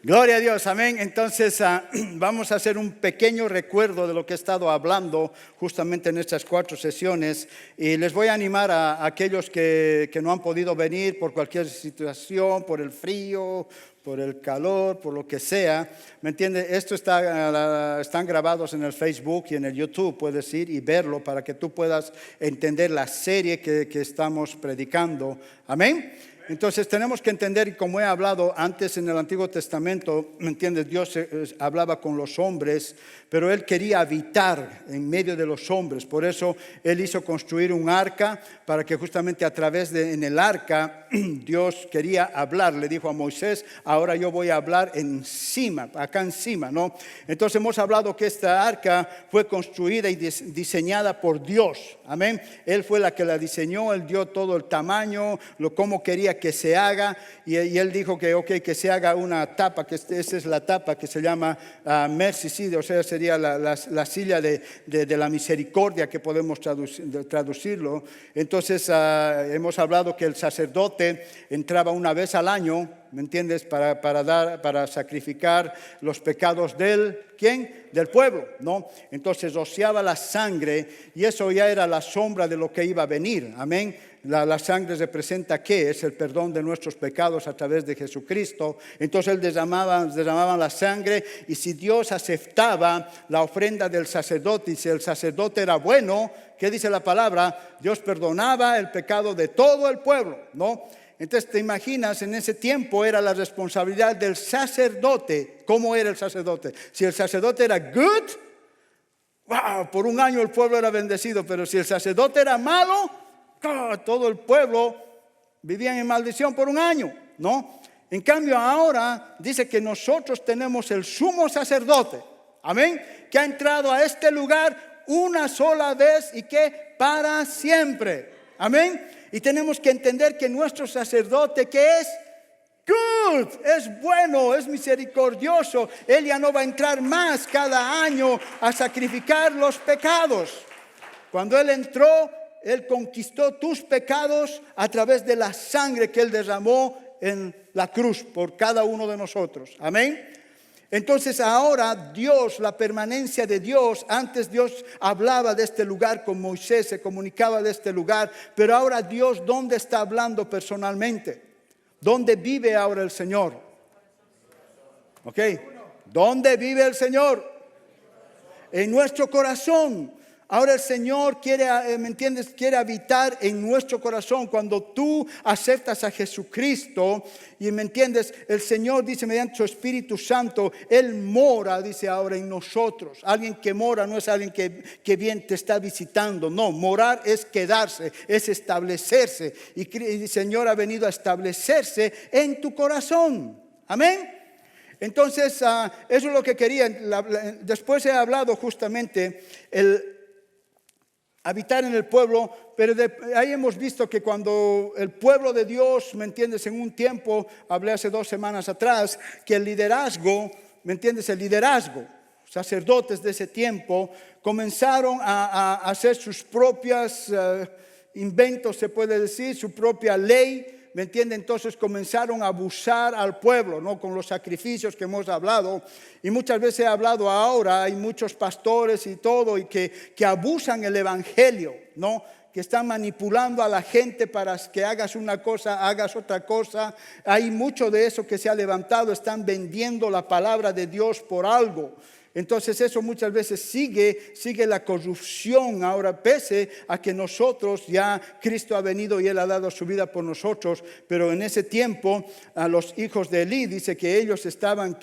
Gloria a Dios, amén. Entonces vamos a hacer un pequeño recuerdo de lo que he estado hablando justamente en estas 4 sesiones. Y les voy a animar a aquellos que no han podido venir por cualquier situación, por el frío, por el calor, por lo que sea. ¿Me entiendes? Esto están grabados en el Facebook y en el YouTube. Puedes ir y verlo para que tú puedas entender la serie que estamos predicando. Amén. Entonces tenemos que entender, y como he hablado antes en el Antiguo Testamento, ¿me entiendes? Dios hablaba con los hombres, pero Él quería habitar en medio de los hombres. Por eso Él hizo construir un arca, para que justamente a través en el arca Dios quería hablar. Le dijo a Moisés: ahora yo voy a hablar encima, acá encima, ¿no? Entonces hemos hablado que esta arca fue construida y diseñada por Dios. Amén. Él fue la que la diseñó, Él dio todo el tamaño, cómo quería que se haga, y Él dijo que se haga una tapa, que esta es la tapa que se llama mercy seat, o sea, sería la silla de la misericordia, que podemos traducirlo. Entonces hemos hablado que el sacerdote entraba una vez al año, ¿me entiendes? Para sacrificar los pecados del pueblo, ¿no? Entonces rociaba la sangre, y eso ya era la sombra de lo que iba a venir. Amén. La sangre representa ¿qué? Es el perdón de nuestros pecados a través de Jesucristo. Entonces él derramaba la sangre, y si Dios aceptaba la ofrenda del sacerdote, y si el sacerdote era bueno, ¿qué dice la palabra? Dios perdonaba el pecado de todo el pueblo, ¿no? Entonces te imaginas, en ese tiempo era la responsabilidad del sacerdote. ¿Cómo era el sacerdote? Si el sacerdote era good, wow, por un año el pueblo era bendecido. Pero si el sacerdote era malo, todo el pueblo vivía en maldición por un año, ¿no? En cambio ahora dice que nosotros tenemos el sumo sacerdote, amén, que ha entrado a este lugar una sola vez, y que para siempre, amén. Y tenemos que entender que nuestro sacerdote, que es good, es bueno, es misericordioso, Él ya no va a entrar más cada año a sacrificar los pecados. Cuando Él entró, Él conquistó tus pecados a través de la sangre que Él derramó en la cruz por cada uno de nosotros. Amén. Entonces ahora Dios, la permanencia de Dios, antes Dios hablaba de este lugar con Moisés, se comunicaba de este lugar, pero ahora Dios, ¿dónde está hablando personalmente? ¿Dónde vive ahora el Señor? ¿Ok? ¿Dónde vive el Señor? En nuestro corazón. Ahora el Señor quiere, ¿me entiendes? Quiere habitar en nuestro corazón. Cuando tú aceptas a Jesucristo, y ¿me entiendes? El Señor dice mediante su Espíritu Santo, Él mora, dice ahora, en nosotros. Alguien que mora no es alguien que bien te está visitando. No, morar es quedarse, es establecerse. Y el Señor ha venido a establecerse en tu corazón. Amén. Entonces, eso es lo que quería. Después he hablado justamente el habitar en el pueblo, pero ahí hemos visto que cuando el pueblo de Dios, ¿me entiendes? En un tiempo, hablé hace 2 semanas atrás, que el liderazgo, ¿me entiendes? El liderazgo, sacerdotes de ese tiempo, comenzaron a hacer sus propios inventos, se puede decir, su propia ley. ¿Me entiende? Entonces comenzaron a abusar al pueblo, ¿no? Con los sacrificios que hemos hablado. Y muchas veces he hablado ahora, hay muchos pastores y todo, y que abusan el evangelio, ¿no? Que están manipulando a la gente para que hagas una cosa, hagas otra cosa. Hay mucho de eso que se ha levantado, están vendiendo la palabra de Dios por algo. Entonces eso muchas veces sigue la corrupción ahora, pese a que nosotros ya Cristo ha venido y Él ha dado su vida por nosotros. Pero en ese tiempo a los hijos de Elí dice que ellos estaban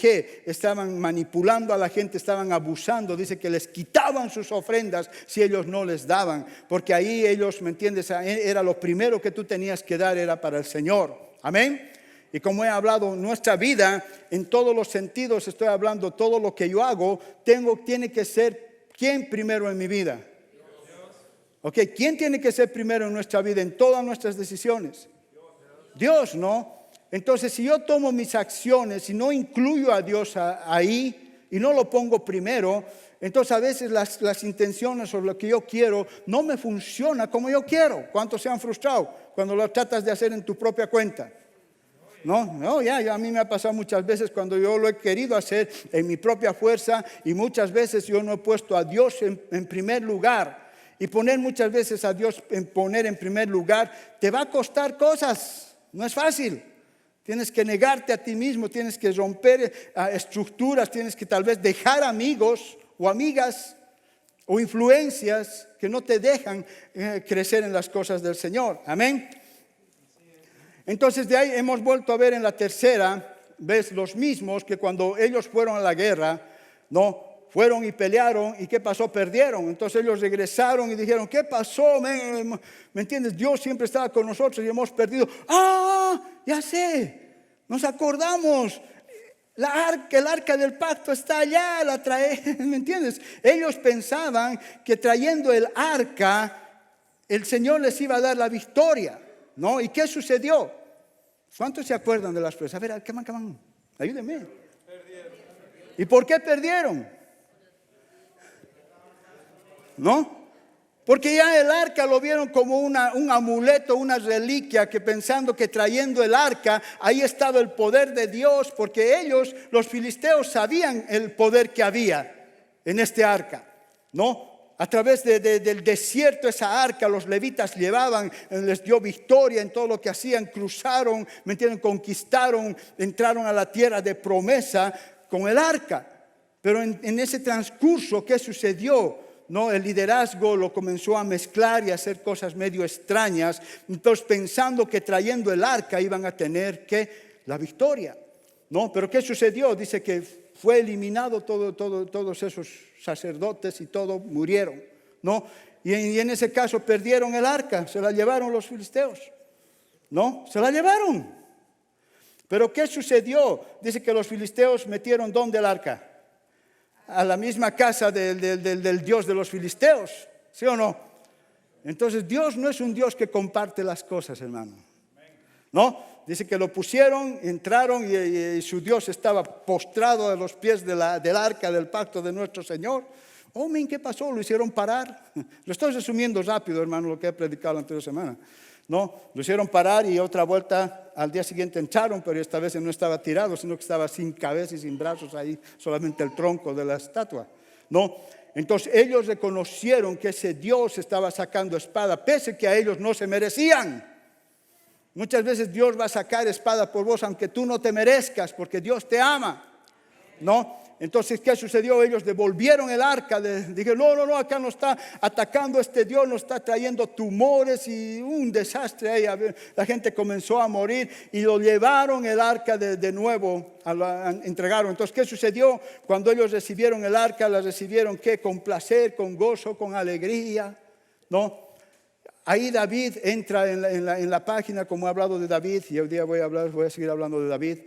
manipulando a la gente, estaban abusando. Dice que les quitaban sus ofrendas si ellos no les daban, porque ahí ellos, ¿me entiendes? Era lo primero que tú tenías que dar, era para el Señor. Amén. Y como he hablado, nuestra vida en todos los sentidos, estoy hablando, todo lo que yo hago, tiene que ser ¿quién primero en mi vida? Ok, ¿quién tiene que ser primero en nuestra vida, en todas nuestras decisiones? Dios, ¿no? Entonces, si yo tomo mis acciones y no incluyo a Dios ahí y no lo pongo primero, entonces a veces las intenciones o lo que yo quiero no me funciona como yo quiero. ¿Cuántos se han frustrado cuando lo tratas de hacer en tu propia cuenta? A mí me ha pasado muchas veces cuando yo lo he querido hacer en mi propia fuerza y muchas veces yo no he puesto a Dios en primer lugar. Y poner muchas veces a Dios poner en primer lugar te va a costar cosas, no es fácil. Tienes que negarte a ti mismo, tienes que romper estructuras, tienes que tal vez dejar amigos o amigas o influencias que no te dejan crecer en las cosas del Señor. Amén. Entonces de ahí hemos vuelto a ver en la tercera vez los mismos que cuando ellos fueron a la guerra, fueron y pelearon, ¿y qué pasó? Perdieron. Entonces ellos regresaron y dijeron, ¿qué pasó? ¿Me entiendes? Dios siempre estaba con nosotros y hemos perdido. Ya sé, nos acordamos. El arca del pacto está allá, la trae, ¿me entiendes? Ellos pensaban que trayendo el arca, el Señor les iba a dar la victoria, ¿no? ¿Y qué sucedió? ¿Cuántos se acuerdan de las cosas? A ver, come on, ayúdenme. Perdieron. ¿Y por qué perdieron? ¿No? Porque ya el arca lo vieron como un amuleto, una reliquia, que pensando que trayendo el arca, ahí estaba el poder de Dios, porque ellos, los filisteos, sabían el poder que había en este arca, ¿no? A través del desierto esa arca los levitas llevaban, les dio victoria en todo lo que hacían, cruzaron, ¿me entienden? Conquistaron, entraron a la tierra de promesa con el arca. Pero en ese transcurso, ¿qué sucedió? El liderazgo lo comenzó a mezclar y a hacer cosas medio extrañas. Entonces pensando que trayendo el arca iban a tener la victoria. Pero ¿qué sucedió? Dice que fue eliminado todos esos sacerdotes y todos murieron. Y en ese caso perdieron el arca, se la llevaron los filisteos. Se la llevaron. Pero ¿qué sucedió? Dice que los filisteos metieron ¿dónde el arca? A la misma casa del Dios de los filisteos, ¿sí o no? Entonces Dios no es un Dios que comparte las cosas, hermano. Dice que lo pusieron, entraron y su Dios estaba postrado a los pies del arca del pacto de nuestro Señor. ¿Qué pasó? Lo hicieron parar. Lo estoy resumiendo rápido, hermano, lo que he predicado la anterior semana. Lo hicieron parar y otra vuelta al día siguiente entraron, pero esta vez no estaba tirado, sino que estaba sin cabeza y sin brazos ahí, solamente el tronco de la estatua. Entonces ellos reconocieron que ese Dios estaba sacando espada, pese que a ellos no se merecían. Muchas veces Dios va a sacar espada por vos, aunque tú no te merezcas, porque Dios te ama. Entonces, ¿qué sucedió? Ellos devolvieron el arca. Dijeron, no, acá nos está atacando este Dios, nos está trayendo tumores y un desastre ahí. La gente comenzó a morir y lo llevaron el arca de nuevo, entregaron. Entonces, ¿qué sucedió? Cuando ellos recibieron el arca, la recibieron ¿qué? Con placer, con gozo, con alegría, Ahí David entra en la página, como he hablado de David, y hoy día voy a seguir hablando de David.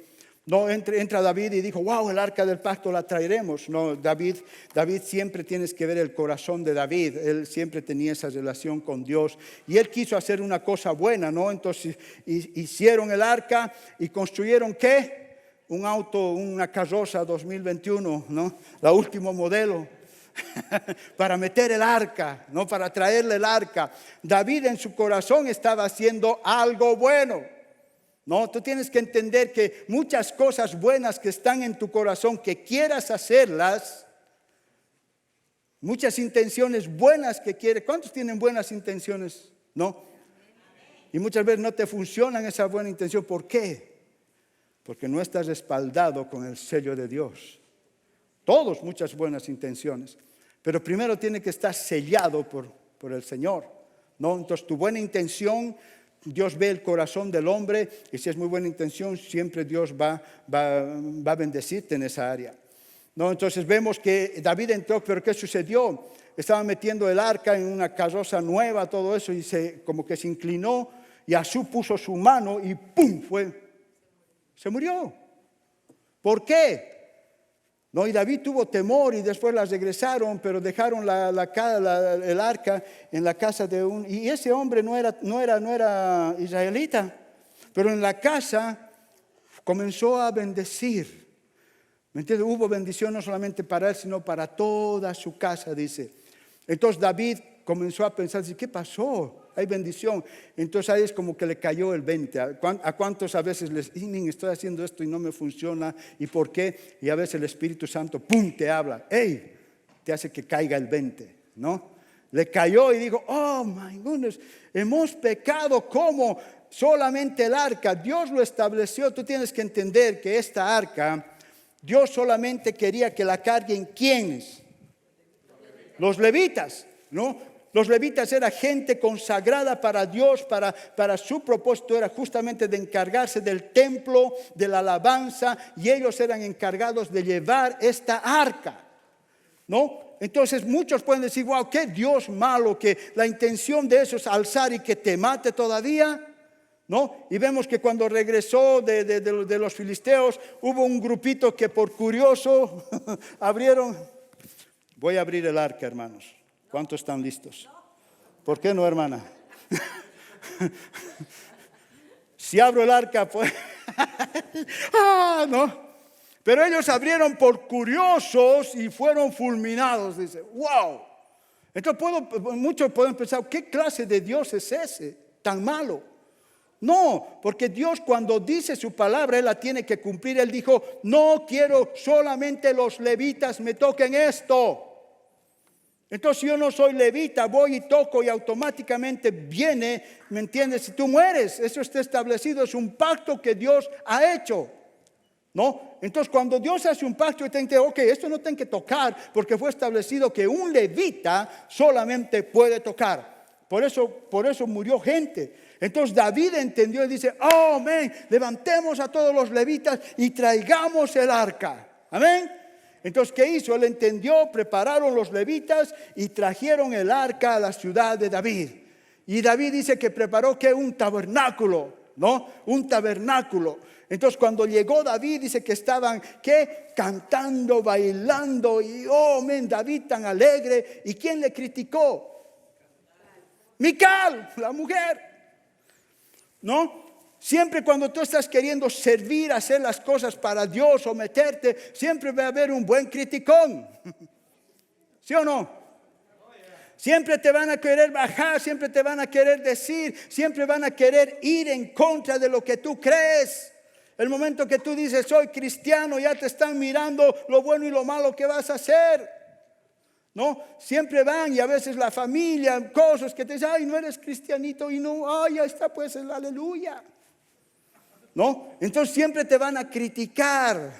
Entra David y dijo, wow, el arca del pacto la traeremos. David siempre tienes que ver el corazón de David. Él siempre tenía esa relación con Dios. Y él quiso hacer una cosa buena, Entonces hicieron el arca y construyeron ¿qué? Un auto, una carroza 2021, La último modelo. Para meter el arca, para traerle el arca. David en su corazón estaba haciendo algo bueno. Tú tienes que entender que muchas cosas buenas que están en tu corazón, que quieras hacerlas, muchas intenciones buenas que quieres. ¿Cuántos tienen buenas intenciones? Y muchas veces no te funcionan esa buena intención. ¿Por qué? Porque no estás respaldado con el sello de Dios. Todos muchas buenas intenciones. Pero primero tiene que estar sellado por el Señor. Entonces tu buena intención, Dios ve el corazón del hombre y si es muy buena intención, siempre Dios va a bendecirte en esa área. Entonces vemos que David entró, pero ¿qué sucedió? Estaba metiendo el arca en una carroza nueva, todo eso, y como que se inclinó y así puso su mano y ¡pum! Se murió. ¿Por qué? Y David tuvo temor y después las regresaron, pero dejaron el arca en la casa de y ese hombre no era israelita, pero en la casa comenzó a bendecir. ¿Me entiendes? Hubo bendición no solamente para él, sino para toda su casa, dice. Entonces David comenzó a pensar, ¿qué pasó? Hay bendición. Entonces ahí es como que le cayó el 20. ¿A cuántos a veces estoy haciendo esto y no me funciona? ¿Y por qué? Y a veces el Espíritu Santo, ¡pum!, te habla. ¡Ey! Te hace que caiga el 20, ¿no? Le cayó y dijo, oh my goodness, hemos pecado. ¿Cómo? Solamente el arca, Dios lo estableció. Tú tienes que entender que esta arca, Dios solamente quería que la carguen ¿quiénes? Los levitas, ¿no? Los levitas era gente consagrada para Dios, para su propósito era justamente de encargarse del templo, de la alabanza, y ellos eran encargados de llevar esta arca, ¿no? Entonces muchos pueden decir, wow, qué Dios malo, que la intención de eso es alzar y que te mate todavía, ¿no? Y vemos que cuando regresó de los filisteos, hubo un grupito que por curioso abrieron. Voy a abrir el arca, hermanos. ¿Cuántos están listos? ¿Por qué no, hermana? Si abro el arca, pues. No. Pero ellos abrieron por curiosos y fueron fulminados. Dice, wow. Entonces muchos pueden pensar, ¿qué clase de Dios es ese? Tan malo. No, porque Dios cuando dice su palabra, Él la tiene que cumplir. Él dijo, no quiero solamente los levitas me toquen esto. Entonces si yo no soy levita, voy y toco y automáticamente viene, ¿me entiendes? Si tú mueres, eso está establecido, es un pacto que Dios ha hecho, ¿no? Entonces cuando Dios hace un pacto, te dice, ok, esto no tengo que tocar, porque fue establecido que un levita solamente puede tocar. Por eso murió gente. Entonces David entendió y dice, oh, amén, levantemos a todos los levitas y traigamos el arca. Amén. Entonces, ¿qué hizo? Él entendió, prepararon los levitas y trajeron el arca a la ciudad de David. Y David dice que preparó que un tabernáculo, ¿no? Un tabernáculo. Entonces, cuando llegó David, dice que estaban, ¿qué? Cantando, bailando y, oh, men, David tan alegre. ¿Y quién le criticó? Mical, la mujer, ¿no? Siempre cuando tú estás queriendo servir, hacer las cosas para Dios, someterte, siempre va a haber un buen criticón. ¿Sí o no? Siempre te van a querer bajar, siempre te van a querer decir, siempre van a querer ir en contra de lo que tú crees. El momento que tú dices, soy cristiano, ya te están mirando lo bueno y lo malo que vas a hacer. ¿No? Siempre van y a veces la familia, cosas que te dicen, ay, no eres cristianito y no, ay, ahí está pues el aleluya. ¿No? Entonces siempre te van a criticar.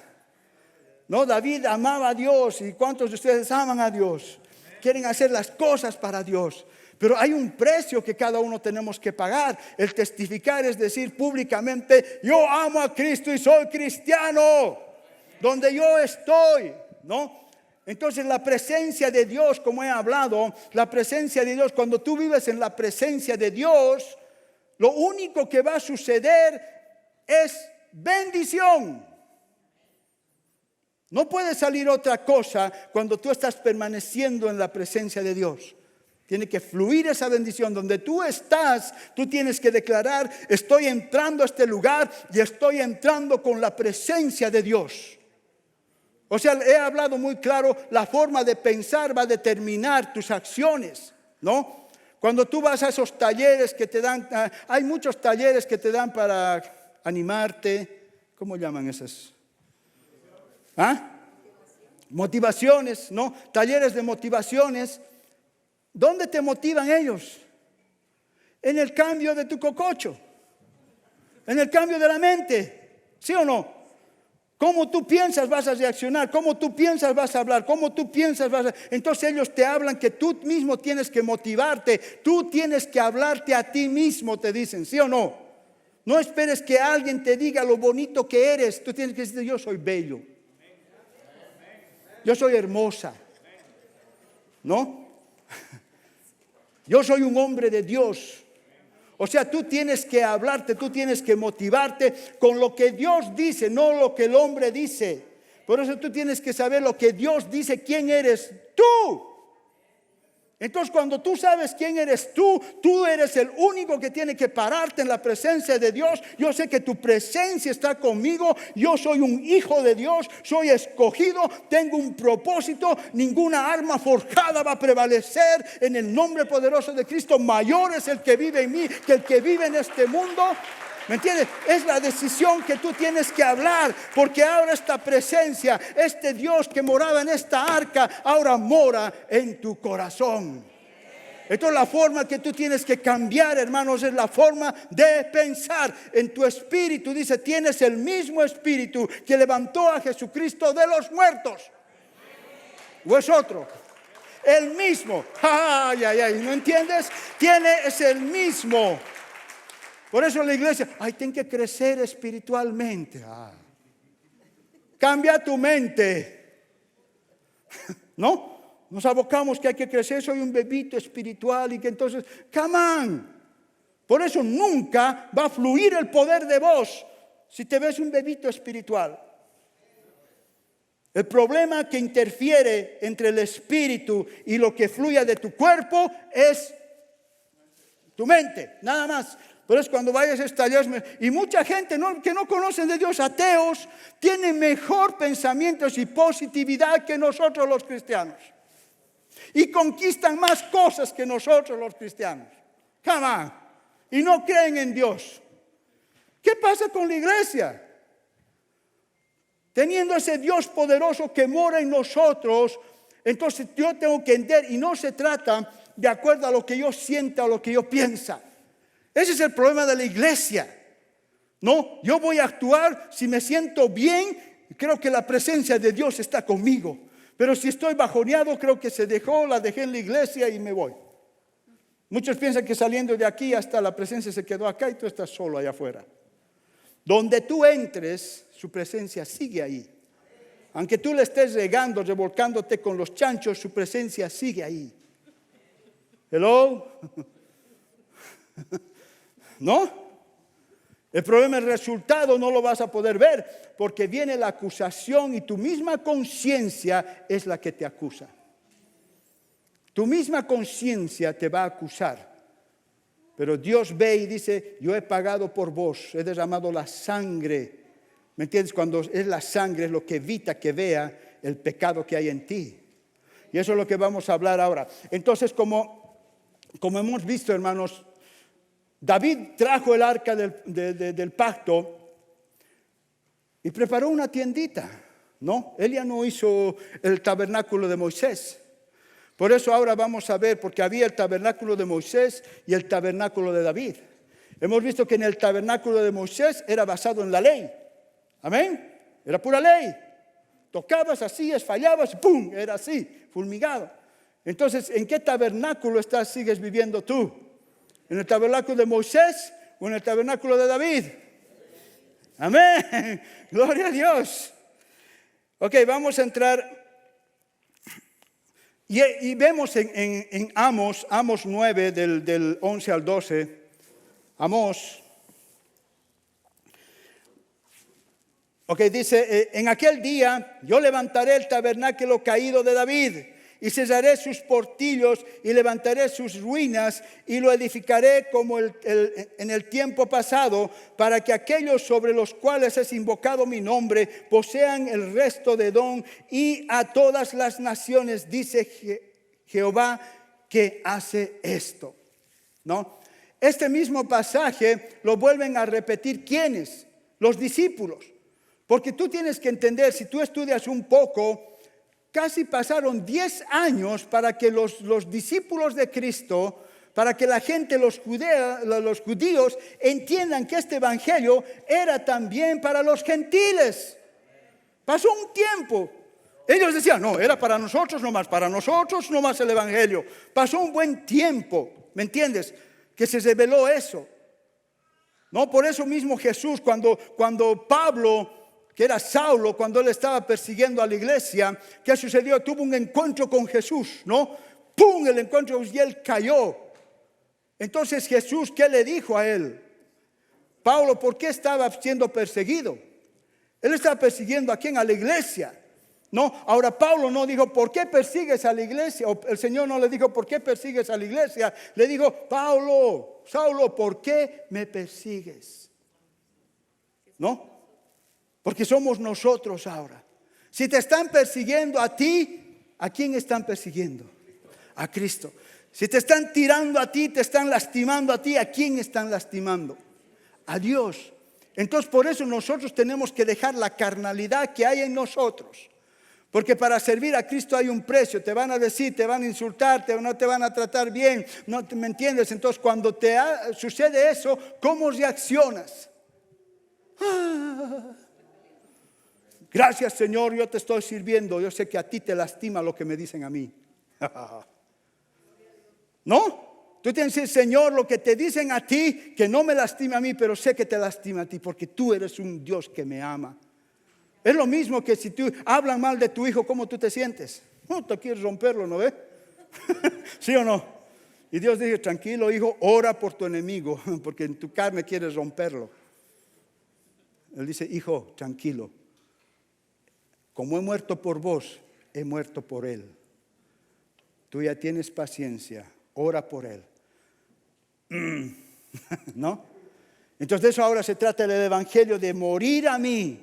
¿No? David amaba a Dios y ¿cuántos de ustedes aman a Dios? Quieren hacer las cosas para Dios. Pero hay un precio que cada uno tenemos que pagar. El testificar es decir públicamente, yo amo a Cristo y soy cristiano. Donde yo estoy, ¿no? Entonces la presencia de Dios, como he hablado, la presencia de Dios, cuando tú vives en la presencia de Dios, lo único que va a suceder es bendición. No puede salir otra cosa cuando tú estás permaneciendo en la presencia de Dios. Tiene que fluir esa bendición. Donde tú estás, tú tienes que declarar, estoy entrando a este lugar y estoy entrando con la presencia de Dios. O sea, he hablado muy claro, la forma de pensar va a determinar tus acciones, ¿no? Cuando tú vas a esos talleres que te dan, hay muchos talleres que te dan para animarte, ¿cómo llaman esas? Motivaciones, ¿no? Talleres de motivaciones. ¿Dónde te motivan ellos? En el cambio de tu cococho, en el cambio de la mente, ¿sí o no? Cómo tú piensas vas a reaccionar, cómo tú piensas vas a hablar, cómo tú piensas vas a... Entonces ellos te hablan que tú mismo tienes que motivarte, tú tienes que hablarte a ti mismo, te dicen, ¿sí o no? No esperes que alguien te diga lo bonito que eres, tú tienes que decir, yo soy bello, yo soy hermosa, ¿no? Yo soy un hombre de Dios. O sea, tú tienes que hablarte, tú tienes que motivarte con lo que Dios dice, no lo que el hombre dice. Por eso tú tienes que saber lo que Dios dice, quién eres tú. Entonces, cuando tú sabes quién eres tú eres el único que tiene que pararte en la presencia de Dios. Yo sé que tu presencia está conmigo. Yo soy un hijo de Dios, soy escogido, tengo un propósito. Ninguna arma forjada va a prevalecer en el nombre poderoso de Cristo. Mayor es el que vive en mí que el que vive en este mundo. ¿Me entiendes? Es la decisión que tú tienes que hablar, porque ahora esta presencia, este Dios que moraba en esta arca, ahora mora en tu corazón. Entonces la forma que tú tienes que cambiar, hermanos, es la forma de pensar en tu espíritu. Dice, tienes el mismo espíritu que levantó a Jesucristo de los muertos. ¿O es otro? El mismo. Ay, ay, ay, ¿no entiendes? Es el mismo. Por eso la iglesia, tiene que crecer espiritualmente. Cambia tu mente. ¿No? Nos abocamos que hay que crecer. Soy un bebito espiritual y que entonces, come on. Por eso nunca va a fluir el poder de vos si te ves un bebito espiritual. El problema que interfiere entre el espíritu y lo que fluye de tu cuerpo es tu mente, nada más. Pero es cuando vayas a estallar. Y mucha gente que no conocen de Dios, ateos, tienen mejor pensamientos y positividad que nosotros los cristianos. Y conquistan más cosas que nosotros los cristianos. Come on. Y no creen en Dios. ¿Qué pasa con la iglesia? Teniendo ese Dios poderoso que mora en nosotros, entonces yo tengo que entender, y no se trata de acuerdo a lo que yo sienta o lo que yo piensa. Ese es el problema de la iglesia. No, yo voy a actuar si me siento bien, creo que la presencia de Dios está conmigo. Pero si estoy bajoneado, creo que la dejé en la iglesia y me voy. Muchos piensan que saliendo de aquí hasta la presencia se quedó acá y tú estás solo allá afuera. Donde tú entres, su presencia sigue ahí. Aunque tú le estés regando, revolcándote con los chanchos, su presencia sigue ahí. Hello. ¿No? El problema, el resultado no lo vas a poder ver porque viene la acusación y tu misma conciencia es la que te acusa. Tu misma conciencia te va a acusar. Pero Dios ve y dice, yo he pagado por vos, he derramado la sangre. ¿Me entiendes? Cuando es la sangre es lo que evita que vea el pecado que hay en ti. Y eso es lo que vamos a hablar ahora. Entonces, como hemos visto, hermanos, David trajo el arca del pacto y preparó una tiendita, ¿no? Él ya no hizo el tabernáculo de Moisés. Por eso ahora vamos a ver, porque había el tabernáculo de Moisés y el tabernáculo de David. Hemos visto que en el tabernáculo de Moisés era basado en la ley. Amén. Era pura ley. Tocabas, hacías, fallabas, ¡pum! Era así, fulmigado. Entonces, ¿en qué tabernáculo sigues viviendo tú? ¿En el tabernáculo de Moisés o en el tabernáculo de David? Amén. Gloria a Dios. Ok, vamos a entrar. Y vemos en Amós 9, del 11 al 12. Amós. Ok, dice, en aquel día yo levantaré el tabernáculo caído de David y cesaré sus portillos y levantaré sus ruinas y lo edificaré como en el tiempo pasado, para que aquellos sobre los cuales es invocado mi nombre posean el resto de Edom y a todas las naciones, dice Jehová, que hace esto. ¿No? Este mismo pasaje lo vuelven a repetir ¿quiénes? Los discípulos. Porque tú tienes que entender, si tú estudias un poco, casi pasaron 10 años para que los discípulos de Cristo, para que la gente, los judíos, entiendan que este evangelio era también para los gentiles. Pasó un tiempo. Ellos decían, no, era para nosotros nomás el evangelio. Pasó un buen tiempo, ¿me entiendes? Que se reveló eso. No, por eso mismo Jesús, cuando Pablo, que era Saulo, cuando él estaba persiguiendo a la iglesia, ¿qué sucedió? Tuvo un encuentro con Jesús, ¿no? ¡Pum! El encuentro y él cayó. Entonces Jesús, ¿qué le dijo a él? Pablo, ¿por qué estaba siendo perseguido? Él estaba persiguiendo a quién, a la iglesia. No, ahora Pablo no dijo, ¿por qué persigues a la iglesia? O el Señor no le dijo, ¿por qué persigues a la iglesia? Le dijo, Pablo, Saulo, ¿por qué me persigues? ¿No? Porque somos nosotros ahora. Si te están persiguiendo a ti, ¿a quién están persiguiendo? A Cristo. Si te están tirando a ti, te están lastimando a ti, ¿a quién están lastimando? A Dios. Entonces por eso nosotros tenemos que dejar la carnalidad que hay en nosotros. Porque para servir a Cristo hay un precio. Te van a decir, te van a insultar, no te van a tratar bien. No me entiendes. Entonces cuando te sucede eso, ¿cómo reaccionas? Gracias, Señor, yo te estoy sirviendo. Yo sé que a ti te lastima lo que me dicen a mí. ¿No? Tú tienes que decir, Señor, lo que te dicen a ti, que no me lastima a mí, pero sé que te lastima a ti, porque tú eres un Dios que me ama. Es lo mismo que si tú hablan mal de tu hijo, ¿cómo tú te sientes? No, te quieres romperlo, ¿no ves? ¿Sí o no? Y Dios dice, tranquilo, hijo, ora por tu enemigo, porque en tu carne quieres romperlo. Él dice, hijo, tranquilo. Como he muerto por vos, he muerto por él. Tú ya tienes paciencia, ora por él. ¿No? Entonces de eso ahora se trata del evangelio, de morir a mí.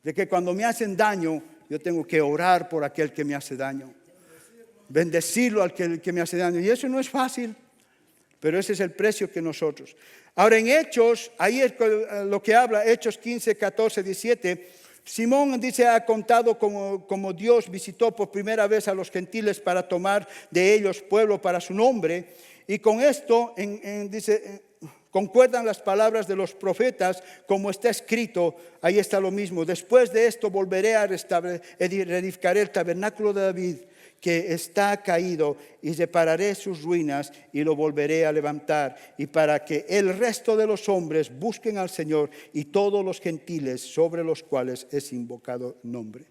De que cuando me hacen daño, yo tengo que orar por aquel que me hace daño. Bendecirlo al que me hace daño. Y eso no es fácil, pero ese es el precio que nosotros. Ahora en Hechos, ahí es lo que habla, Hechos 15, 14, 17. Simón dice, ha contado como Dios visitó por primera vez a los gentiles para tomar de ellos pueblo para su nombre. Y con esto, dice, concuerdan las palabras de los profetas, como está escrito, ahí está lo mismo. Después de esto volveré a reedificaré el tabernáculo de David, que está caído, y repararé sus ruinas y lo volveré a levantar, y para que el resto de los hombres busquen al Señor y todos los gentiles sobre los cuales es invocado nombre.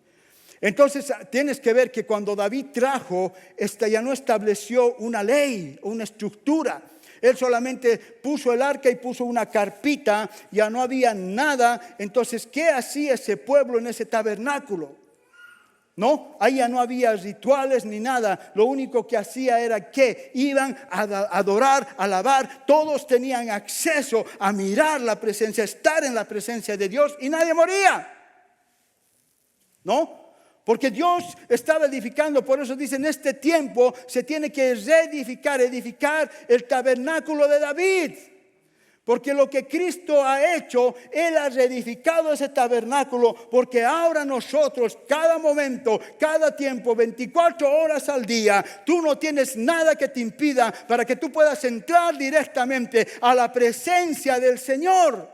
Entonces tienes que ver que cuando David trajo, ya no estableció una ley, una estructura. Él solamente puso el arca y puso una carpita, ya no había nada. Entonces, ¿qué hacía ese pueblo en ese tabernáculo? ¿No? Ahí ya no había rituales ni nada. Lo único que hacía era que iban a adorar, a alabar. Todos tenían acceso a mirar la presencia, estar en la presencia de Dios, y nadie moría. ¿No? Porque Dios estaba edificando, por eso dice, en este tiempo se tiene que reedificar, edificar el tabernáculo de David. Porque lo que Cristo ha hecho, Él ha reedificado ese tabernáculo, porque ahora nosotros, cada momento, cada tiempo, 24 horas al día, tú no tienes nada que te impida para que tú puedas entrar directamente a la presencia del Señor.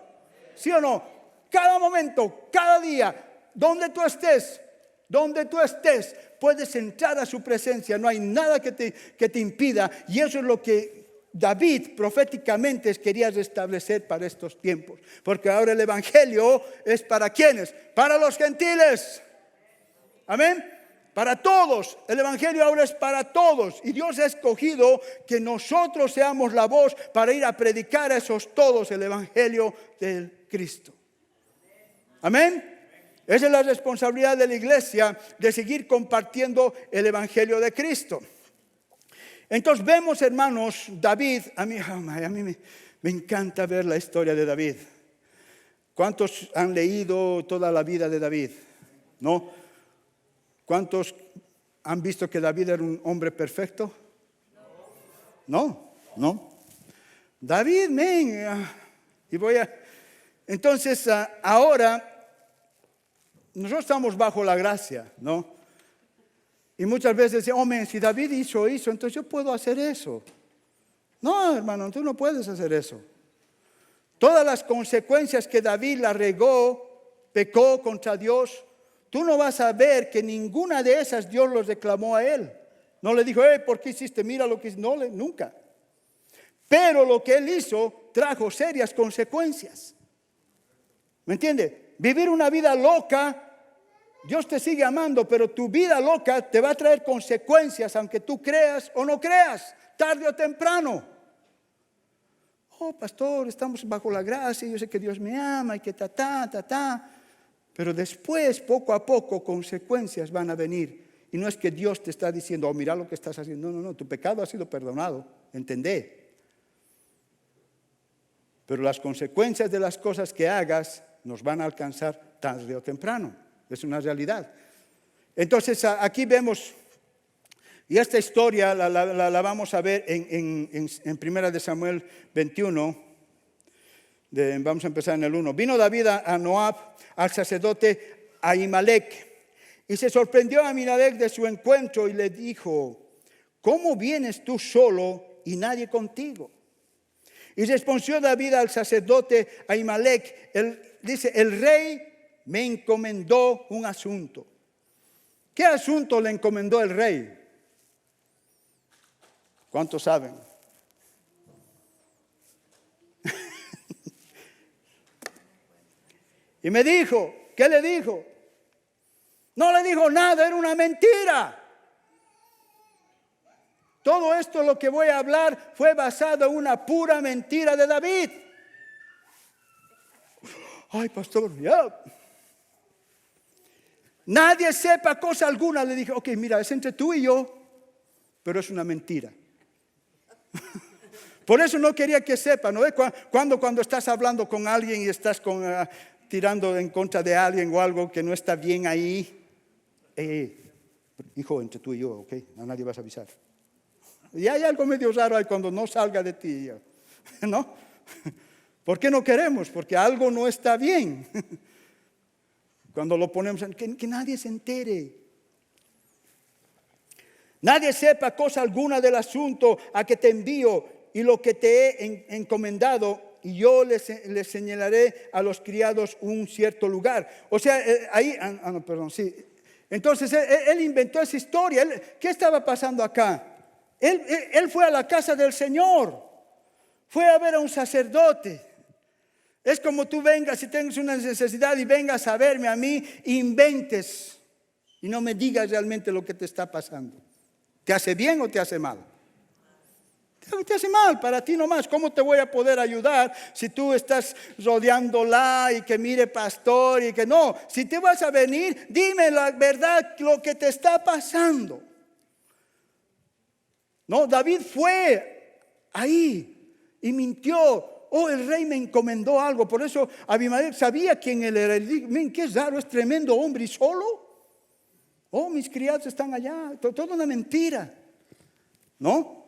¿Sí o no? Cada momento, cada día, donde tú estés, puedes entrar a su presencia. No hay nada que te impida. Y eso es lo que David proféticamente quería restablecer para estos tiempos. Porque ahora el evangelio es ¿para quiénes? Para los gentiles. Amén. Para todos. El evangelio ahora es para todos. Y Dios ha escogido que nosotros seamos la voz para ir a predicar a esos todos el evangelio del Cristo. Amén. Esa es la responsabilidad de la iglesia, de seguir compartiendo el evangelio de Cristo. Entonces vemos, hermanos, David, a mí me encanta ver la historia de David. ¿Cuántos han leído toda la vida de David? ¿No? ¿Cuántos han visto que David era un hombre perfecto? No. David, entonces ahora nosotros estamos bajo la gracia, ¿no? Y muchas veces decimos, hombre, si David hizo eso, entonces yo puedo hacer eso. No, hermano, tú no puedes hacer eso. Todas las consecuencias que David la regó, pecó contra Dios, tú no vas a ver que ninguna de esas Dios los reclamó a él. No le dijo, ¿por qué hiciste? Mira lo que hizo. No, nunca. Pero lo que él hizo trajo serias consecuencias. ¿Me entiende? Vivir una vida loca, Dios te sigue amando, pero tu vida loca te va a traer consecuencias, aunque tú creas o no creas, tarde o temprano. Oh, pastor, estamos bajo la gracia, yo sé que Dios me ama y que ta. Pero después, poco a poco, consecuencias van a venir. Y no es que Dios te está diciendo, oh, mira lo que estás haciendo. No, no, no, tu pecado ha sido perdonado. Entendé. Pero las consecuencias de las cosas que hagas nos van a alcanzar tarde o temprano. Es una realidad. Entonces, aquí vemos, y esta historia la vamos a ver en 1 de Samuel 21. Vamos a empezar en el 1. Vino David a Noab, al sacerdote Ahimelech, y se sorprendió a Ahimelech de su encuentro y le dijo, ¿cómo vienes tú solo y nadie contigo? Y respondió David al sacerdote Ahimelech, dice, el rey me encomendó un asunto. ¿Qué asunto le encomendó el rey? ¿Cuántos saben? Y me dijo, ¿qué le dijo? No le dijo nada, era una mentira. Todo esto lo que voy a hablar fue basado en una pura mentira de David. Ay, pastor, ya. Nadie sepa cosa alguna. Le dije, ok, mira, es entre tú y yo, pero es una mentira. Por eso no quería que sepa, ¿no? Cuando estás hablando con alguien y estás tirando en contra de alguien o algo que no está bien ahí, hijo, entre tú y yo, ok, a nadie vas a avisar. Y hay algo medio raro ahí cuando no salga de ti, ¿no? ¿Por qué no queremos? Porque algo no está bien. Cuando lo ponemos, que nadie se entere. Nadie sepa cosa alguna del asunto a que te envío y lo que te he encomendado, y yo les señalaré a los criados un cierto lugar. O sea, ahí, sí. Entonces, él inventó esa historia. ¿Qué estaba pasando acá? Él fue a la casa del Señor. Fue a ver a un sacerdote. Es como tú vengas y tengas una necesidad y vengas a verme a mí, inventes y no me digas realmente lo que te está pasando. ¿Te hace bien o te hace mal? Te hace mal, para ti nomás. ¿Cómo te voy a poder ayudar si tú estás rodeándola y que mire pastor y que no? Si te vas a venir, dime la verdad, lo que te está pasando. No, David fue ahí y mintió. Oh, el rey me encomendó algo. Por eso Abimelech sabía quién él era. Miren, qué raro, es tremendo hombre y solo. Oh, mis criados están allá. Toda una mentira. ¿No?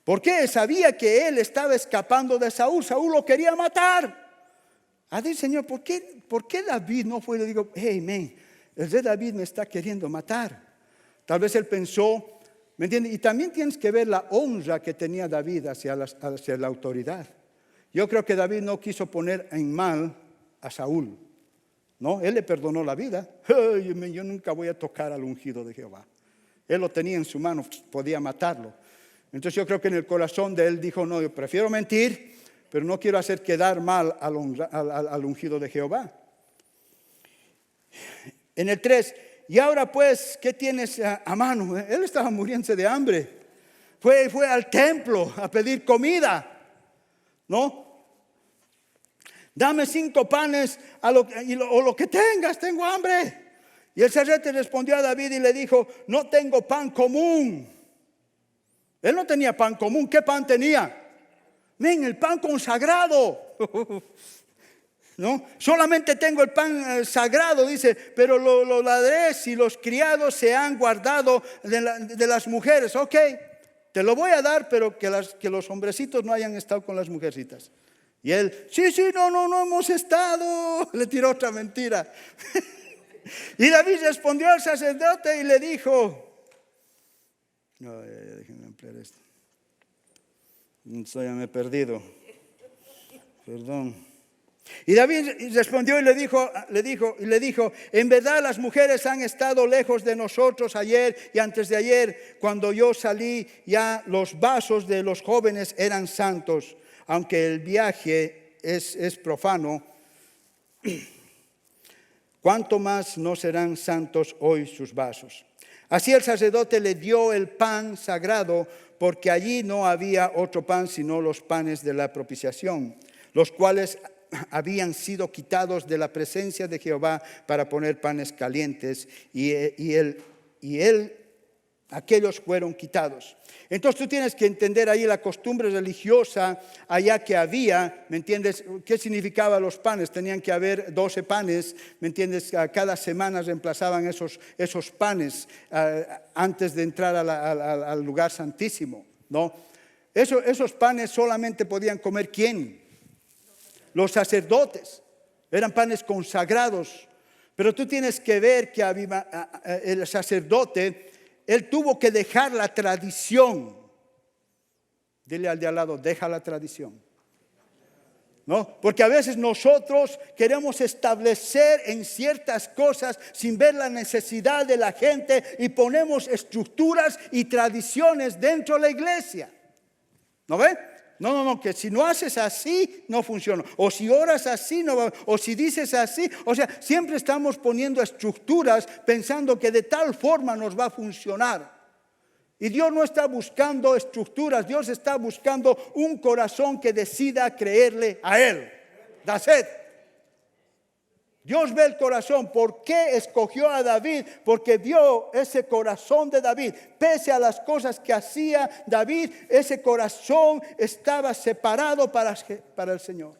¿Por qué? Sabía que él estaba escapando de Saúl. Saúl lo quería matar. A decir, Señor, ¿por qué David no fue? Le digo, hey, man, el rey David me está queriendo matar. Tal vez él pensó, ¿me entiendes? Y también tienes que ver la honra que tenía David hacia la autoridad. Yo creo que David no quiso poner en mal a Saúl. No, él le perdonó la vida. Yo nunca voy a tocar al ungido de Jehová. Él lo tenía en su mano, podía matarlo. Entonces yo creo que en el corazón de él dijo, no, yo prefiero mentir, pero no quiero hacer quedar mal al ungido de Jehová. En el 3, y ahora pues, ¿qué tienes a mano? Él estaba muriéndose de hambre. Fue al templo a pedir comida, ¿no? Dame 5 panes o lo que tengas, tengo hambre. Y el sacerdote respondió a David y le dijo, no tengo pan común. Él no tenía pan común. ¿Qué pan tenía? Ven, el pan consagrado. ¿No? Solamente tengo el pan sagrado, dice, pero los ladres y los criados se han guardado de las mujeres. Ok, te lo voy a dar, pero que los hombrecitos no hayan estado con las mujercitas. Y él, sí, no hemos estado. Le tiró otra mentira. Y David respondió al sacerdote y le dijo, no, déjenme ampliar esto. Ya me he perdido. Perdón. Y David respondió y le dijo, en verdad las mujeres han estado lejos de nosotros ayer y antes de ayer. Cuando yo salí, ya los vasos de los jóvenes eran santos, aunque el viaje es profano. ¿Cuánto más no serán santos hoy sus vasos? Así el sacerdote le dio el pan sagrado, porque allí no había otro pan sino los panes de la propiciación, los cuales habían sido quitados de la presencia de Jehová para poner panes calientes, y aquellos fueron quitados. Entonces tú tienes que entender ahí la costumbre religiosa allá que había, ¿me entiendes? ¿Qué significaba los panes? Tenían que haber 12 panes, ¿me entiendes? Cada semana reemplazaban esos panes antes de entrar al lugar santísimo, ¿no? Esos panes solamente podían comer ¿quién? Los sacerdotes. Eran panes consagrados. Pero tú tienes que ver que el sacerdote, él tuvo que dejar la tradición. Dile al de al lado, deja la tradición. ¿No? Porque a veces nosotros queremos establecer en ciertas cosas sin ver la necesidad de la gente y ponemos estructuras y tradiciones dentro de la iglesia. ¿No ve? No, que si no haces así, no funciona. O si oras así, no va. O si dices así. O sea, siempre estamos poniendo estructuras pensando que de tal forma nos va a funcionar. Y Dios no está buscando estructuras. Dios está buscando un corazón que decida creerle a Él. That's it. Dios ve el corazón. ¿Por qué escogió a David? Porque vio ese corazón de David. Pese a las cosas que hacía David, ese corazón estaba separado para el Señor.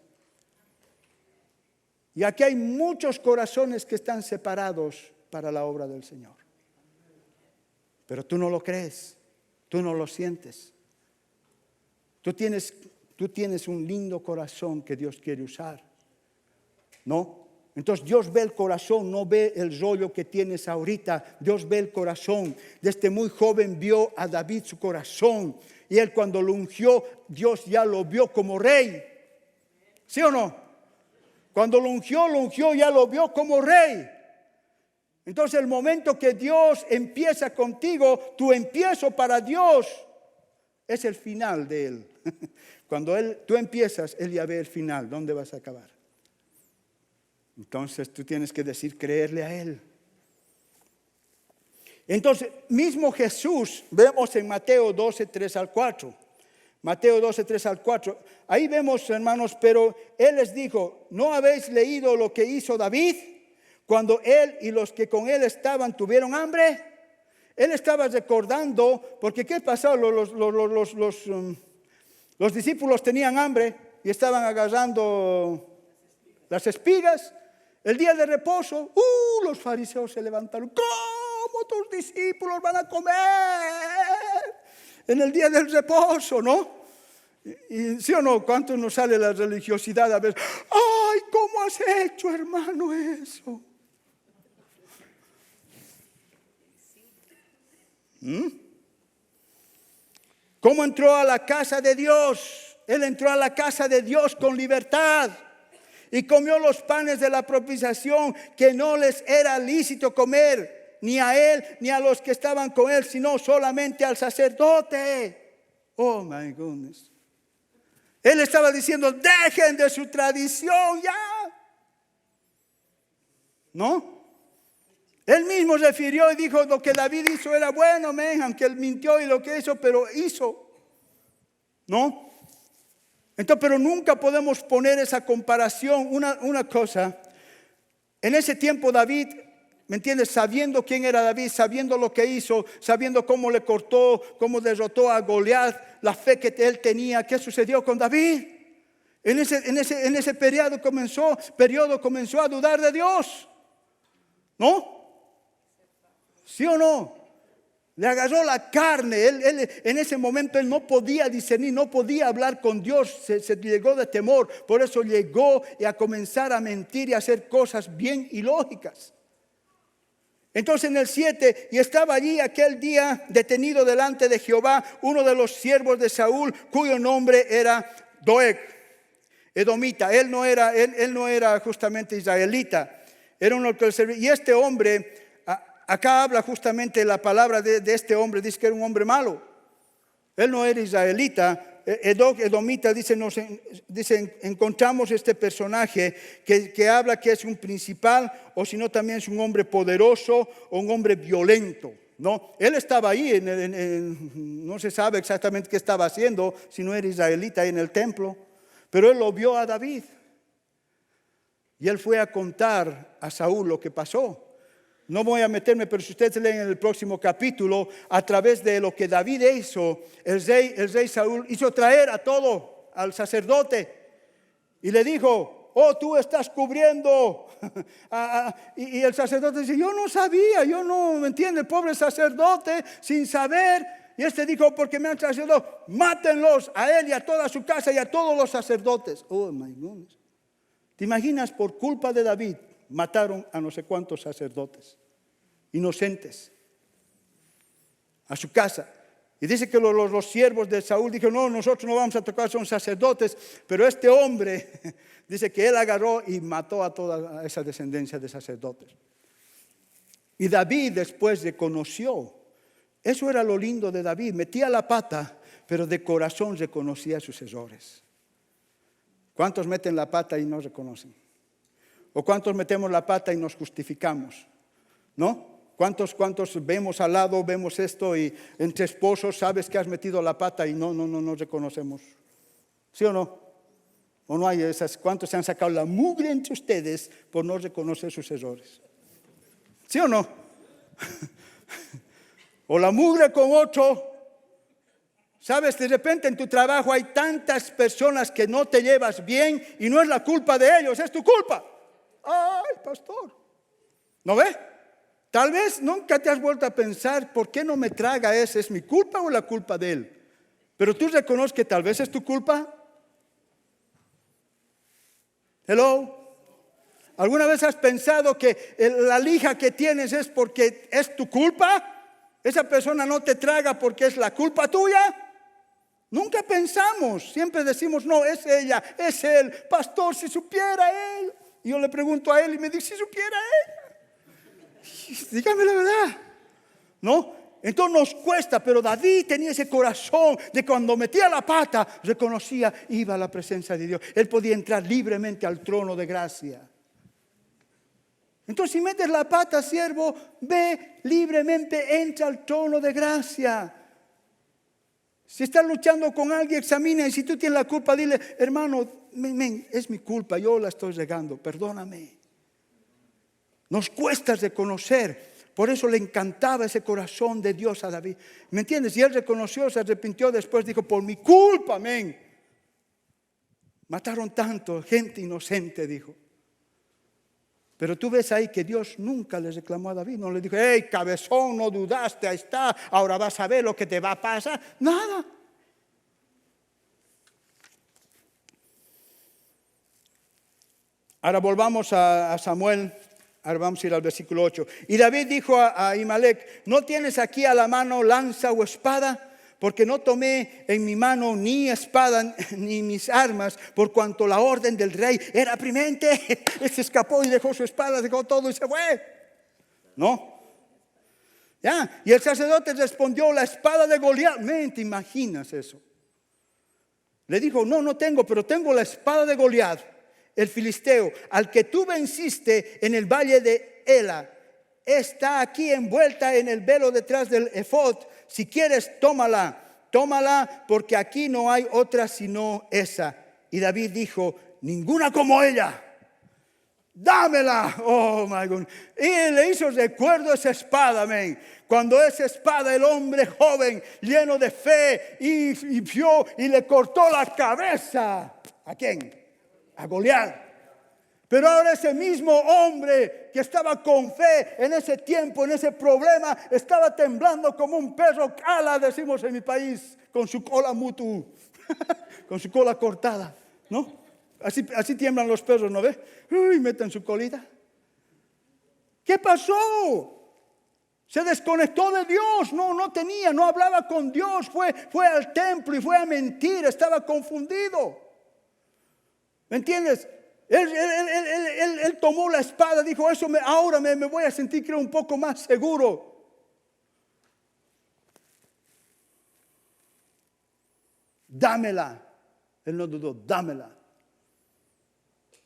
Y aquí hay muchos corazones que están separados para la obra del Señor. Pero tú no lo crees, tú no lo sientes. Tú tienes un lindo corazón que Dios quiere usar, ¿no? Entonces Dios ve el corazón, no ve el rollo que tienes ahorita. Dios ve el corazón. Desde muy joven vio a David su corazón. Y él cuando lo ungió, Dios ya lo vio como rey. ¿Sí o no? Cuando lo ungió, ya lo vio como rey. Entonces el momento que Dios empieza contigo, tu empiezo para Dios es el final de Él. Cuando tú empiezas, Él ya ve el final. ¿Dónde vas a acabar? Entonces tú tienes que decir creerle a Él. Entonces, mismo Jesús, vemos en Mateo 12, 3 al 4. Mateo 12, 3 al 4. Ahí vemos, hermanos, pero Él les dijo, ¿no habéis leído lo que hizo David cuando Él y los que con Él estaban tuvieron hambre? Él estaba recordando, porque ¿qué pasó? Los discípulos tenían hambre y estaban agarrando las espigas. El día de reposo, los fariseos se levantaron. ¿Cómo tus discípulos van a comer en el día del reposo, no? Y ¿sí o no? ¿Cuánto nos sale la religiosidad a veces? ¡Ay, cómo has hecho, hermano, eso! ¿Cómo entró a la casa de Dios? Él entró a la casa de Dios con libertad. Y comió los panes de la propiciación que no les era lícito comer, ni a él ni a los que estaban con él, sino solamente al sacerdote. Oh my goodness. Él estaba diciendo, dejen de su tradición ya. ¿No? Él mismo refirió y dijo, lo que David hizo era bueno, aunque él mintió y lo que hizo, pero hizo. ¿No? Entonces, pero nunca podemos poner esa comparación. Una cosa, en ese tiempo David, ¿me entiendes? Sabiendo quién era David, sabiendo lo que hizo, sabiendo cómo le cortó, cómo derrotó a Goliat, la fe que él tenía, ¿qué sucedió con David? En ese periodo comenzó a dudar de Dios, ¿no? ¿Sí o no? Le agarró la carne. Él en ese momento él no podía discernir, no podía hablar con Dios. Se llegó de temor. Por eso llegó a comenzar a mentir y a hacer cosas bien ilógicas. Entonces en el 7, y estaba allí aquel día detenido delante de Jehová uno de los siervos de Saúl, cuyo nombre era Doeg, edomita. Él no era justamente israelita. Era uno que servía. Y este hombre, acá habla justamente la palabra de este hombre, dice que era un hombre malo. Él no era israelita. Edomita dice, encontramos este personaje que habla que es un principal, o si no también es un hombre poderoso o un hombre violento, ¿no? Él estaba ahí, no se sabe exactamente qué estaba haciendo, si no era israelita, ahí en el templo, pero él lo vio a David. Y él fue a contar a Saúl lo que pasó. No voy a meterme, pero si ustedes leen en el próximo capítulo, a través de lo que David hizo, el rey Saúl hizo traer a todo, al sacerdote, y le dijo: oh, tú estás cubriendo. Y el sacerdote dice: yo no sabía, yo no, ¿me entiende? El pobre sacerdote, sin saber. Y este dijo: porque me han traído, mátenlos a él y a toda su casa y a todos los sacerdotes. Oh, my goodness. ¿Te imaginas? Por culpa de David mataron a no sé cuántos sacerdotes inocentes a su casa. Y dice que los siervos de Saúl dijeron: no, nosotros no vamos a tocar, son sacerdotes. Pero este hombre dice que él agarró y mató a toda esa descendencia de sacerdotes. Y David después reconoció. Eso era lo lindo de David. Metía la pata, pero de corazón reconocía sus errores. ¿Cuántos meten la pata y no reconocen? ¿O cuántos metemos la pata y nos justificamos? ¿No? ¿Cuántos vemos al lado, vemos esto y entre esposos sabes que has metido la pata y no reconocemos? ¿Sí o no? ¿O no hay esas? ¿Cuántos se han sacado la mugre entre ustedes por no reconocer sus errores? ¿Sí o no? O la mugre con otro. Sabes, de repente en tu trabajo hay tantas personas que no te llevas bien y no es la culpa de ellos, es tu culpa. Ay, pastor. ¿No ve? Tal vez nunca te has vuelto a pensar: ¿por qué no me traga ese? ¿Es mi culpa o la culpa de él? Pero tú reconoces que tal vez es tu culpa. Hello. ¿Alguna vez has pensado que la lija que tienes es porque es tu culpa? Esa persona no te traga porque es la culpa tuya. Nunca pensamos, siempre decimos: no, es ella, es él. Pastor, si supiera él. Y yo le pregunto a él y me dice: si supiera ella. Dígame la verdad. ¿No? Entonces nos cuesta, pero David tenía ese corazón de cuando metía la pata, reconocía, iba a la presencia de Dios. Él podía entrar libremente al trono de gracia. Entonces, si metes la pata, siervo, ve libremente, entra al trono de gracia. Si estás luchando con alguien, examina, y si tú tienes la culpa, dile: hermano, es mi culpa, yo la estoy regando, perdóname. Nos cuesta reconocer. Por eso le encantaba ese corazón de Dios a David. ¿Me entiendes? Y él reconoció, se arrepintió después, dijo: por mi culpa, amén. Mataron tanto, gente inocente, dijo. Pero tú ves ahí que Dios nunca le reclamó a David. No le dijo: hey, cabezón, no dudaste, ahí está, ahora vas a ver lo que te va a pasar. Nada. Ahora volvamos a Samuel. Ahora vamos a ir al versículo 8. Y David dijo a Ahimelech: ¿no tienes aquí a la mano lanza o espada? Porque no tomé en mi mano ni espada ni mis armas, por cuanto la orden del rey era apremiante. Se escapó y dejó su espada, dejó todo y se fue. ¿No? ¿Ya? Y el sacerdote respondió: la espada de Goliat. ¿Te imaginas eso? Le dijo: no tengo, pero tengo la espada de Goliat, el filisteo, al que tú venciste en el valle de Ela. Está aquí envuelta en el velo detrás del efod. Si quieres, tómala, porque aquí no hay otra sino esa. Y David dijo: ninguna como ella. Dámela. Oh my God. Y le hizo recuerdo esa espada, amén. Cuando esa espada, el hombre joven, lleno de fe, y vio y le cortó la cabeza. ¿A quién? A Goliat. Pero ahora ese mismo hombre que estaba con fe en ese tiempo, en ese problema, estaba temblando como un perro cala, decimos en mi país, con su cola mutu, con su cola cortada, ¿no? Así tiemblan los perros, ¿no ve? Uy, meten su colita. ¿Qué pasó? Se desconectó de Dios, no hablaba con Dios, fue al templo y fue a mentir, estaba confundido. ¿Me entiendes? Él tomó la espada, dijo: ahora me voy a sentir, creo, un poco más seguro. Dámela. Él no dudó: dámela.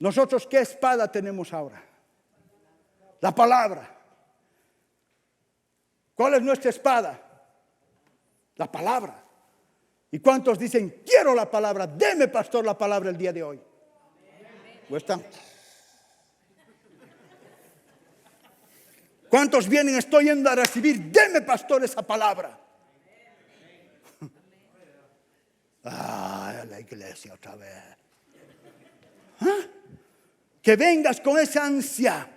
Nosotros, ¿qué espada tenemos ahora? La palabra. ¿Cuál es nuestra espada? La palabra. ¿Y cuántos dicen: quiero la palabra? Deme, pastor, la palabra el día de hoy? ¿O están? ¿Cuántos vienen? Estoy yendo a recibir. Deme, pastor, esa palabra. Ah, la iglesia otra vez. ¿Ah? Que vengas con esa ansia.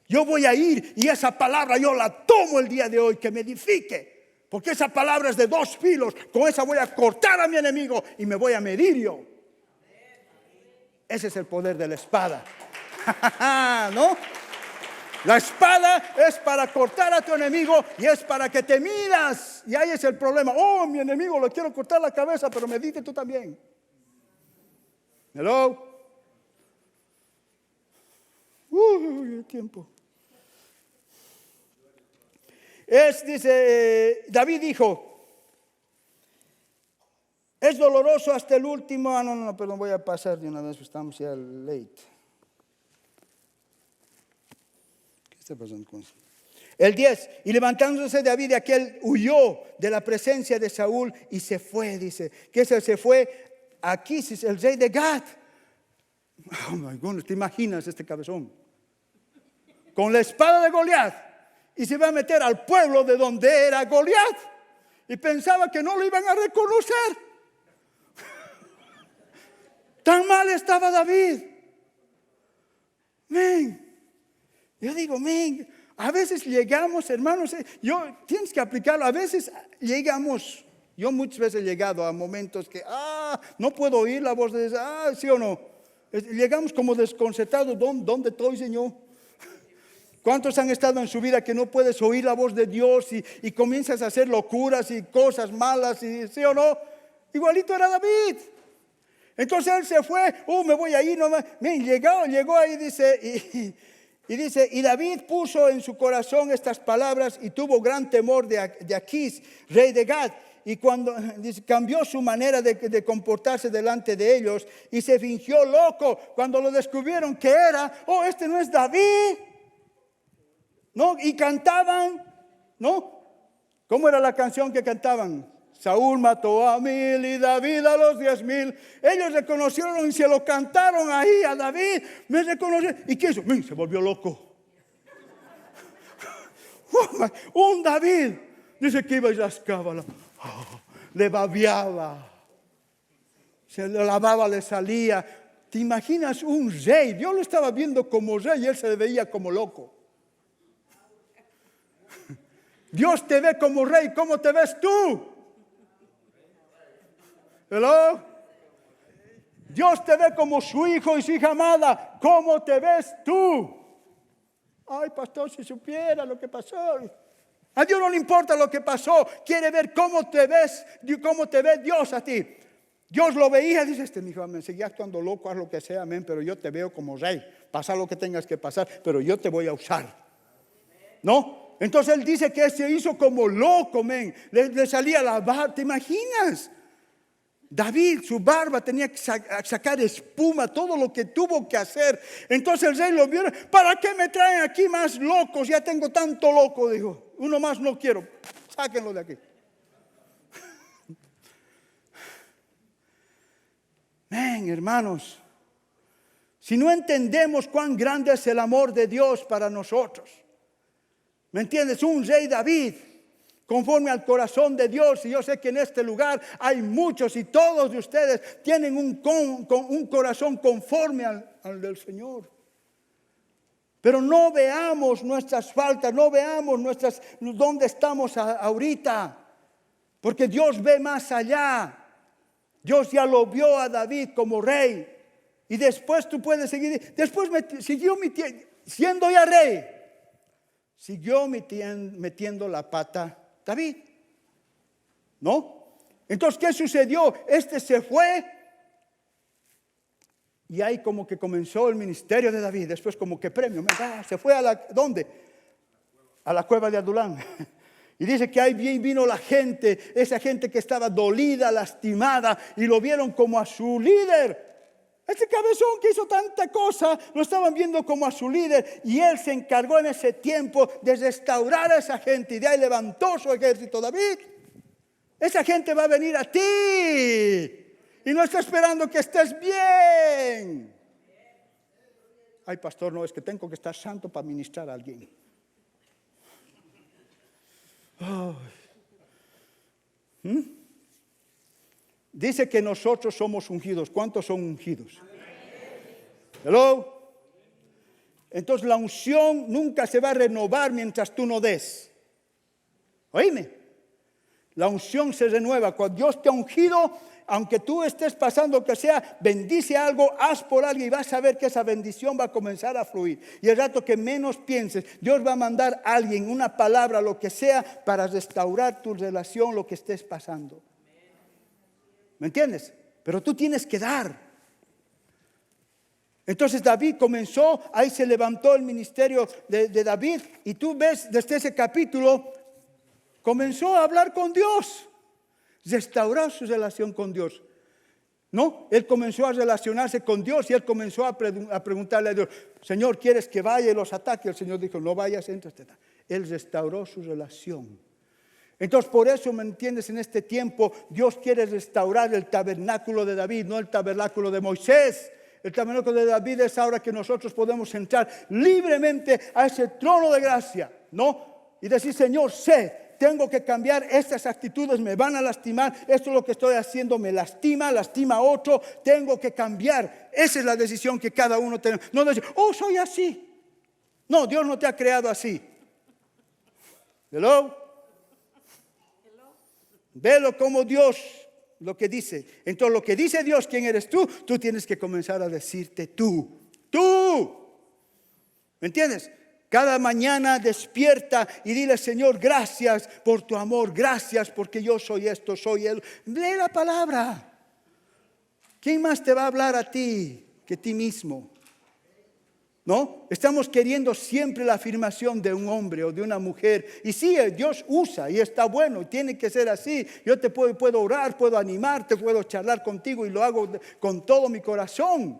Yo voy a ir y esa palabra yo la tomo el día de hoy, que me edifique. Porque esa palabra es de dos filos. Con esa voy a cortar a mi enemigo y me voy a medir yo. Ese es el poder de la espada. ¿No? La espada es para cortar a tu enemigo y es para que te midas. Y ahí es el problema. Oh, mi enemigo, le quiero cortar la cabeza, pero medite tú también. Hello. El tiempo. Dice, David dijo, es doloroso hasta el último. No, perdón, voy a pasar de una vez, estamos ya late. ¿Qué está pasando con eso? El 10, y levantándose David de aquel, huyó de la presencia de Saúl y se fue, dice, que se fue a Aquis, el rey de Gat. Oh my goodness, ¿te imaginas este cabezón? Con la espada de Goliat, y se va a meter al pueblo de donde era Goliat, y pensaba que no lo iban a reconocer. Tan mal estaba David. Yo digo, a veces llegamos, hermanos, tienes que aplicarlo, a veces llegamos, yo muchas veces he llegado a momentos que, no puedo oír la voz de Dios, sí o no, llegamos como desconcertados, ¿dónde estoy, Señor? ¿Cuántos han estado en su vida que no puedes oír la voz de Dios y comienzas a hacer locuras y cosas malas, y sí o no? Igualito era David. Entonces él se fue, me voy a ir, llegó ahí, dice, y dice, y David puso en su corazón estas palabras y tuvo gran temor de Aquis, rey de Gad. Y cuando dice, cambió su manera de comportarse delante de ellos y se fingió loco cuando lo descubrieron que era, este no es David. ¿No? Y cantaban, ¿no? ¿Cómo era la canción que cantaban? Saúl mató a 1000 y David a los 10,000. Ellos reconocieron y se lo cantaron ahí a David. Me reconocieron. ¿Y qué hizo? Se volvió loco. Un David. Dice que iba y rascaba. Le babeaba. Se le lavaba, le salía. ¿Te imaginas un rey? Dios lo estaba viendo como rey y él se le veía como loco. Dios te ve como rey. ¿Cómo te ves tú? ¿Hello? Dios te ve como su hijo y su hija amada. ¿Cómo te ves tú? Ay, pastor, si supiera lo que pasó. A Dios no le importa lo que pasó. Quiere ver cómo te ves, cómo te ve Dios a ti. Dios lo veía, dice, mi hijo, me seguía actuando loco, haz lo que sea, amén, pero yo te veo como rey. Pasa lo que tengas que pasar, pero yo te voy a usar. ¿No? Entonces él dice que se hizo como loco, le salía la barba. ¿Te imaginas? David, su barba tenía que sacar espuma, todo lo que tuvo que hacer. Entonces el rey lo vio. ¿Para qué me traen aquí más locos? Ya tengo tanto loco, dijo. Uno más no quiero. Sáquenlo de aquí. Hermanos, si no entendemos cuán grande es el amor de Dios para nosotros, ¿me entiendes? Un rey David, conforme al corazón de Dios, y yo sé que en este lugar hay muchos y todos de ustedes tienen un corazón conforme al del Señor. Pero no veamos nuestras faltas, no veamos dónde estamos ahorita, porque Dios ve más allá. Dios ya lo vio a David como rey, y después tú puedes seguir. Después siguió siendo ya rey. Siguió metiendo la pata David, ¿no? Entonces, ¿qué sucedió? Se fue y ahí como que comenzó el ministerio de David. Después como que premio, se fue ¿dónde? A la cueva de Adulán. Y dice que ahí vino la gente, esa gente que estaba dolida, lastimada, y lo vieron como a su líder. Ese cabezón que hizo tanta cosa, lo estaban viendo como a su líder, y él se encargó en ese tiempo de restaurar a esa gente, y de ahí levantó su ejército. David, esa gente va a venir a ti, y no está esperando que estés bien. Ay, pastor, no, es que tengo que estar santo para ministrar a alguien. Dice que nosotros somos ungidos. ¿Cuántos son ungidos? Hello. Entonces la unción nunca se va a renovar mientras tú no des. Oíme. La unción se renueva. Cuando Dios te ha ungido, aunque tú estés pasando que sea, bendice algo, haz por algo y vas a ver que esa bendición va a comenzar a fluir. Y el rato que menos pienses, Dios va a mandar a alguien, una palabra, lo que sea, para restaurar tu relación, lo que estés pasando. ¿Me entiendes? Pero tú tienes que dar. Entonces David comenzó, ahí se levantó el ministerio de David, y tú ves desde ese capítulo, comenzó a hablar con Dios, restaurar su relación con Dios. ¿No? Él comenzó a relacionarse con Dios y él comenzó a preguntarle a Dios, Señor, ¿quieres que vaya y los ataque? El Señor dijo, no vayas, entra. Él restauró su relación. Entonces, por eso, ¿me entiendes? En este tiempo, Dios quiere restaurar el tabernáculo de David, no el tabernáculo de Moisés. El tabernáculo de David es ahora que nosotros podemos entrar libremente a ese trono de gracia, ¿no? Y decir, Señor, tengo que cambiar estas actitudes, me van a lastimar, esto es lo que estoy haciendo, me lastima a otro, tengo que cambiar. Esa es la decisión que cada uno tiene. No decir, soy así. No, Dios no te ha creado así. Hello. Velo como Dios lo que dice. Entonces lo que dice Dios, ¿quién eres tú? Tú tienes que comenzar a decirte tú. ¿Me entiendes? Cada mañana despierta y dile, Señor, gracias por tu amor, gracias porque yo soy esto, soy él. Lee la palabra. ¿Quién más te va a hablar a ti que a ti mismo? ¿No? Estamos queriendo siempre la afirmación de un hombre o de una mujer. Y sí, Dios usa y está bueno, y tiene que ser así. Yo te puedo orar, puedo animarte, puedo charlar contigo y lo hago con todo mi corazón.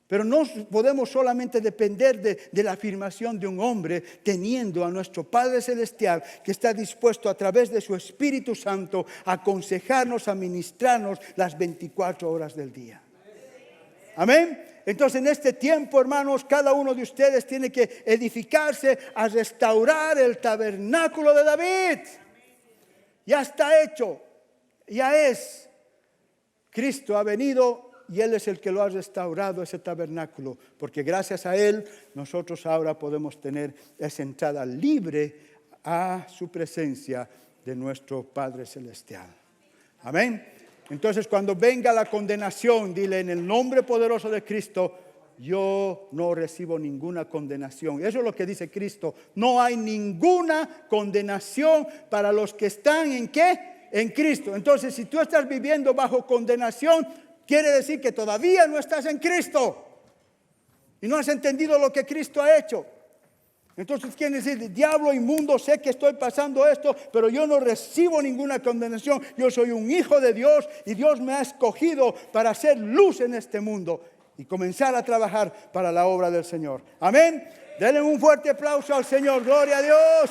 Pero no podemos solamente depender de la afirmación de un hombre, teniendo a nuestro Padre Celestial que está dispuesto a través de su Espíritu Santo a aconsejarnos, a ministrarnos las 24 horas del día. Amén. Entonces en este tiempo, hermanos, cada uno de ustedes tiene que edificarse a restaurar el tabernáculo de David. Ya está hecho, ya es. Cristo ha venido y Él es el que lo ha restaurado, ese tabernáculo. Porque gracias a Él, nosotros ahora podemos tener esa entrada libre a su presencia de nuestro Padre Celestial. Amén. Entonces cuando venga la condenación, dile, en el nombre poderoso de Cristo, yo no recibo ninguna condenación. Eso es lo que dice Cristo. No hay ninguna condenación para los que están ¿en qué? En Cristo. Entonces si tú estás viviendo bajo condenación, quiere decir que todavía no estás en Cristo. Y no has entendido lo que Cristo ha hecho. Entonces quiere decir, diablo inmundo, sé que estoy pasando esto, pero yo no recibo ninguna condenación. Yo soy un hijo de Dios y Dios me ha escogido para hacer luz en este mundo y comenzar a trabajar para la obra del Señor. Amén. Denle un fuerte aplauso al Señor. Gloria a Dios.